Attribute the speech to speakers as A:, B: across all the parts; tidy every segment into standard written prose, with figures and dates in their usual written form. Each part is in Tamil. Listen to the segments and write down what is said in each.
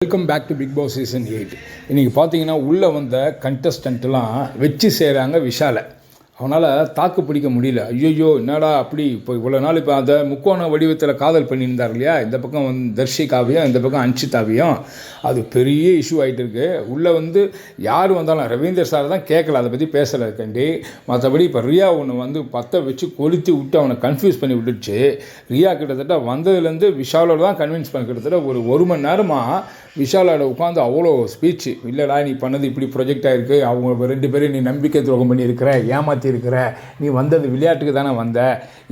A: Welcome back to Bigg Boss season 8. இன்றைக்கி பார்த்தீங்கன்னா உள்ளே வந்த கண்டஸ்டன்ட்லாம் வச்சு செய்கிறாங்க விஷாலை. அவனால் தாக்கு பிடிக்க முடியல. ஐயோ என்னடா அப்படி இப்போ இவ்வளோ நாள் இப்போ அந்த முக்கோண வடிவத்தில் காதல் பண்ணியிருந்தார் இல்லையா, இந்த பக்கம் வந்து தர்ஷிகாவையும் இந்த பக்கம் அன்ஷிதாவையும், அது பெரிய இஷ்யூ ஆகிட்டு இருக்கு. உள்ளே வந்து யார் வந்தாலும் ரவீந்தர் சார் தான் கேட்கல, அதை பற்றி பேசலை கண்டி. மற்றபடி இப்போ ரியா ஒன்று வந்து பற்ற வச்சு கொளுத்தி விட்டு அவனை கன்ஃபியூஸ் பண்ணி விட்டுடுச்சு. ரியா கிட்டத்தட்ட வந்ததுலேருந்து விஷாலோட தான் கன்வின்ஸ் பண்ண கிட்டத்தட்ட ஒரு மணி நேரமாக விஷாலோட உட்காந்து அவ்வளோ ஸ்பீச்சு. இல்லைடா நீ பண்ணது இப்படி ப்ரொஜெக்ட் ஆகிருக்கு, அவங்க 2 பேரும் நீ நம்பிக்கை துரோகம் பண்ணியிருக்கிற, ஏமாற்றி இருக்கிற, நீ வந்தது விளையாட்டுக்கு தானே வந்த,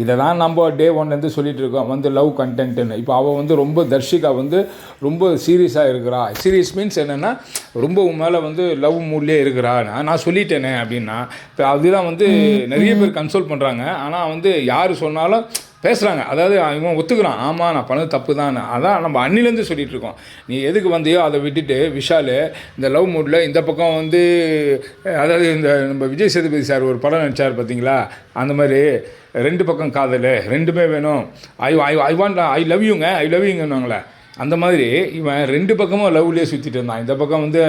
A: இதை தான் நம்ம டே 1லேருந்து சொல்லிட்டு இருக்கோம் வந்து லவ் கண்டென்ட்டுன்னு. இப்போ அவள் வந்து ரொம்ப தர்ஷிகா வந்து ரொம்ப சீரியஸாக இருக்கிறா. சீரியஸ் மீன்ஸ் என்னென்னா ரொம்ப உன் மேலே வந்து லவ் மூட்லேயே இருக்கிறா, நான் சொல்லிட்டேனே அப்படின்னா. இப்போ அதுதான் வந்து நிறைய பேர் கன்சோல் பண்ணுறாங்க. ஆனால் வந்து யார் சொன்னாலும் பேசுகிறாங்க. அதாவது இவன் ஒத்துக்கிறான், ஆமாம் நான் பண்ணது தப்பு தான். அதான் நம்ம அன்னிலேருந்து சொல்லிகிட்டு இருக்கோம். நீ எதுக்கு வந்தியோ அதை விட்டுட்டு விஷால் இந்த லவ் மூடில் இந்த பக்கம் வந்து, அதாவது இந்த நம்ம விஜய் சேதுபதி சார் ஒரு படம் நடித்தார் பார்த்தீங்களா, அந்த மாதிரி 2 பக்கம் காதல், 2மே வேணும். ஐ லவ் யூங்கன்னாங்களே, அந்த மாதிரி இவன் 2 பக்கமும் லவ்லேயே சுற்றிட்டு இருந்தான். இந்த பக்கம் வந்து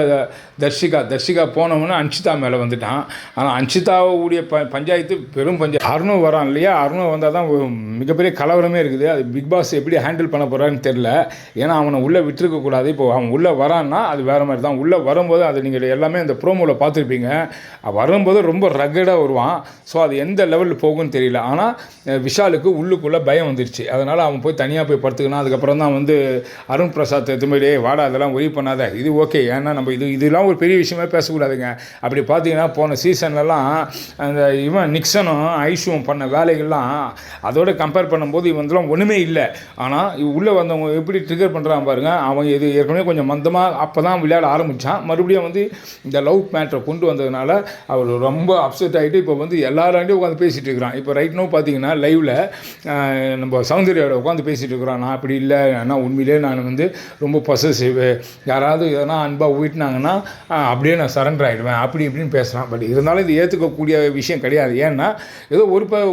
A: தர்ஷிகா போனவொன்னே அன்ஷிதா மேலே வந்துட்டான். ஆனால் அன்ஷிதாவுடைய பஞ்சாயத்து பெரும் பஞ்சாயத்து. அருண் வரான் இல்லையா, அருண் வந்தால் தான் மிகப்பெரிய கலவரமே இருக்குது. அது பிக் பாஸ் எப்படி ஹேண்டில் பண்ண போகிறான்னு தெரில. ஏன்னா அவனை உள்ளே விட்டுருக்கக்கூடாது. இப்போ அவன் உள்ளே வரான்னா அது வேறு மாதிரி தான். உள்ளே வரும்போது அது நீங்கள் எல்லாமே இந்த ப்ரோமோவில் பார்த்துருப்பீங்க. வரும்போது ரொம்ப ரகடாக வருவான். ஸோ அது எந்த லெவலில் போகும்னு தெரியல. ஆனால் விஷாலுக்கு உள்ளுக்குள்ளே பயம் வந்துருச்சு. அதனால் அவன் போய் தனியாக போய் படுத்துக்கணும். அதுக்கப்புறம் தான் வந்து அருண் பிரசாத் திரும்பி வாடா அதெல்லாம் ஒரி பண்ணாத, இது ஓகே, ஏன்னா நம்ம இதெல்லாம் ஒரு பெரிய விஷயமே பேசக்கூடாதுங்க. அப்படி பார்த்தீங்கன்னா போன சீசன்லலாம் அந்த இவன் நிக்சனும் ஐஷுவும் பண்ண வேலைகள்லாம் அதோட கம்பேர் பண்ணும்போது இவன்லாம் ஒன்றுமே இல்லை. ஆனால் உள்ளே வந்தவங்க எப்படி ட்ரிகர் பண்ணுறான் பாருங்கள். அவன் இது ஏற்கனவே கொஞ்சம் மந்தமாக அப்போ தான் விளையாட ஆரம்பித்தான். மறுபடியும் வந்து இந்த லவ் மேட்டரை கொண்டு வந்ததுனால அவர் ரொம்ப அப்செட் ஆகிட்டு இப்போ வந்து எல்லாராண்டையும் உட்காந்து பேசிகிட்டு இருக்கிறான். இப்போ ரைட் நோ பார்த்தீங்கன்னா லைவில் நம்ம சௌந்தர்யாவோட உட்காந்து பேசிகிட்டு இருக்கிறான். நான் அப்படி இல்லை, ஆனால் உண்மையிலே நான் வந்து ரொம்ப பொசசிவ், யாராவது எதனா அன்பாக ஊட்டினாங்கன்னா அப்படியே நான் சரண்டர் ஆகிடுவேன், அப்படி இப்படின்னு பேசுகிறான். பட் இருந்தாலும் இது ஏற்றுக்கக்கூடிய விஷயம் கிடையாது. ஏன்னா ஏதோ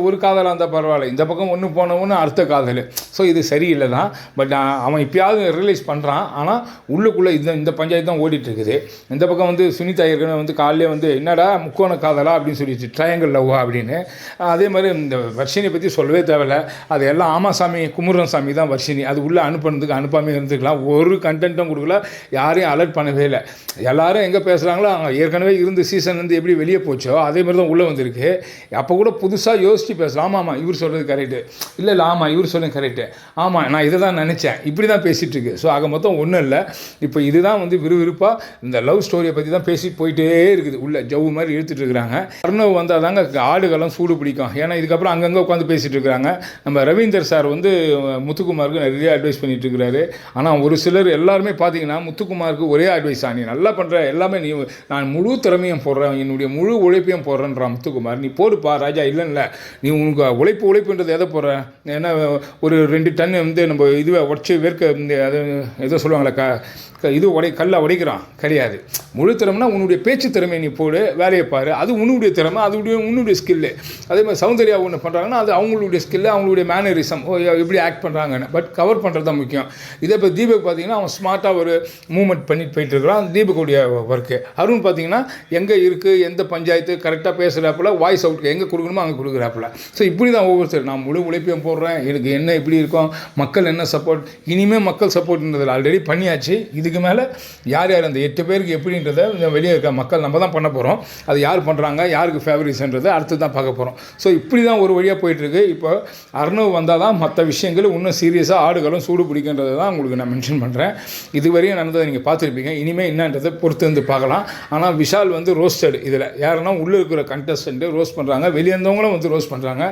A: ஒரு காதலாக இருந்தால் பரவாயில்ல, இந்த பக்கம் ஒன்று போனவொன்னு அர்த்த காதல். ஸோ இது சரியில்லை தான். பட் அவன் இப்போயாவது ரியலைஸ் பண்ணுறான். ஆனால் உள்ளுக்குள்ளே இந்த பஞ்சாயத்து தான் ஓடிட்டு இருக்குது. இந்த பக்கம் வந்து சுனிதா ஏற்கனவே வந்து காலையிலே வந்து என்னடா முக்கோண காதலா அப்படின்னு சொல்லிடுச்சு, ட்ரையாங்கிள் லவ்வா அப்படின்னு. அதே மாதிரி இந்த வர்ஷினியை பற்றி சொல்லவே தேவையில்லை. அது எல்லாம் ஆமாசாமி குமுரன் சாமி தான் வர்ஷினி. அது உள்ளே அனுப்புறதுக்கு அனுப்பாமல் இருந்துக்கலாம். ஒரு கண்டென்ட்டும் கொடுக்கல, யாரையும் அலர்ட் பண்ணவே இல்லை. எல்லாரும் எங்கே பேசுகிறாங்களோ அங்கே ஏற்கனவே இருந்து சீசன்லேருந்து எப்படி வெளியே போச்சோ அதே மாதிரி தான் உள்ளே வந்திருக்கு. அப்போ கூட புதுசாக யோசித்து பேசலாம். ஆமாம் இவர் சொல்கிறது கரெக்டு, இல்லை ஆமாம் இவர் சொல்லுங்க கரெக்டு, ஆமாம் நான் இதை தான் நினச்சேன், இப்படி தான் பேசிகிட்டு இருக்கு. ஸோ ஆக மொத்தம் ஒன்றும் இல்லை. இப்போ இதுதான் வந்து விறுவிறுப்பாக இந்த லவ் ஸ்டோரியை பற்றி தான் பேசிட்டு போயிட்டே இருக்குது. உள்ள ஜவ்வு மாதிரி இழுத்துட்டு இருக்கிறாங்க. அருணவ் வந்தால் தாங்க ஆடுகளும் சூடு பிடிக்கும். ஏன்னா இதுக்கப்புறம் அங்கங்கே உட்காந்து பேசிகிட்டு இருக்கிறாங்க. நம்ம ரவீந்தர் சார் வந்து முத்துக்குமாருக்கு நிறைய அட்வைஸ் பண்ணிட்டு இருக்கிறாரு. ஆனால் ஒரு சிலர் எல்லாருமே பார்த்தீங்கன்னா முத்துக்குமாருக்கு ஒரே அட்வைஸ், நீ நல்லா பண்ணுற எல்லாமே, நீ நான் முழு திறமையும் போடுறேன், என்னுடைய முழு உழைப்பையும் போடுறேன்றான் முத்துக்குமார். நீ போடுப்பா ராஜா, இல்லைல்ல நீ உனக்கு உழைப்புன்றது எதை போடுற, ஏன்னா ஒரு 2 டன் வந்து நம்ம இதுவை உடச்சி வேர்க்க அது எதோ சொல்லுவாங்களே இது கல்லை உடைக்கிறான் கிடையாது. முழு திறமைனா உன்னுடைய பேச்சு திறமை நீ போடு, வேலையை பாரு, அது உன்னுடைய திறமை, அது உன்னுடைய ஸ்கில்லு. அதே மாதிரி சௌந்தர்யா ஒன்று பண்ணுறாங்கன்னா அது அவங்களுடைய ஸ்கில்லு, அவங்களுடைய மேனரிசம், எப்படி ஆக்ட் பண்ணுறாங்கன்னு. பட் கவர் பண்ணுறது தான் முக்கியம். இதே இப்போ தீபக் பார்த்தீங்கன்னா அவன் ஸ்மார்ட்டாக ஒரு மூவ்மெண்ட் பண்ணிட்டு போயிட்டு இருக்கிறான், தீபக்குடைய ஒர்க்கு. அருண் பார்த்தீங்கன்னா எங்கே இருக்குது, எந்த பஞ்சாயத்து கரெக்டாக பேசுகிறாப்புல, வாய்ஸ் அவுட் எங்கே கொடுக்கணுமோ அங்கே கொடுக்குறாப்புல. ஸோ இப்படி தான் ஒவ்வொருத்தர் நான் முழு உழைப்பையும் போடுறேன், எனக்கு என்ன இப்படி இருக்கும், மக்கள் என்ன சப்போர்ட், இனிமேல் மக்கள் சப்போர்ட்ன்றதில் ஆல்ரெடி பண்ணியாச்சு. இதுக்கு மேலே யார் அந்த 8 பேருக்கு எப்படின்றத வெளியே இருக்க மக்கள் நம்ம தான் பண்ண போகிறோம். அது யார் பண்ணுறாங்க, யாருக்கு ஃபேவரிட்ஸ்ன்றதை அடுத்து தான் பார்க்க போகிறோம். ஸோ இப்படி தான் ஒரு வழியாக போயிட்டுருக்கு. இப்போ அர்ணவ் வந்தால் தான் மற்ற விஷயங்கள் இன்னும் சீரியஸாக ஆடுகளும் சூடு பிடிக்கின்றது தான் உங்களுக்கு நான் மென்ஷன் பண்ணுறேன். இதுவரையும் நடந்ததை நீங்கள் பார்த்துருப்பீங்க. இனிமேல் என்னன்றதை பொறுத்து வந்து பார்க்கலாம். ஆனால் விஷால் வந்து ரோஸ்டட். இதில் யாருன்னா உள்ளே இருக்கிற கண்டஸ்டண்ட்டு ரோஸ்ட் பண்ணுறாங்க, வெளியே இருந்தவங்களும் வந்து ரோஸ்ட் பண்ணுறாங்க.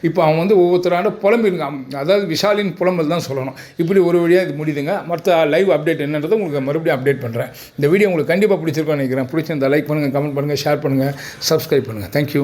A: இப்போ அவங்க வந்து ஒவ்வொருத்தரான புலம்பிருங்க, அதாவது விஷாலின் புலம்பல் தான் சொல்லணும். இப்படி ஒரு வழியாக இது முடியுதுங்க. மற்ற லைவ் அப்டேட் என்னன்றதை உங்களுக்கு மறுபடியும் அப்டேட் பண்ணுறேன். இந்த வீடியோ உங்களுக்கு கண்டிப்பாக பிடிச்சிருக்கோன்னு நினைக்கிறேன். பிடிச்சிருந்தா லைக் பண்ணுங்கள், கமெண்ட் பண்ணுங்கள், ஷேர் பண்ணுங்கள், சப்ஸ்கிரைப் பண்ணுங்கள். தேங்க்யூ.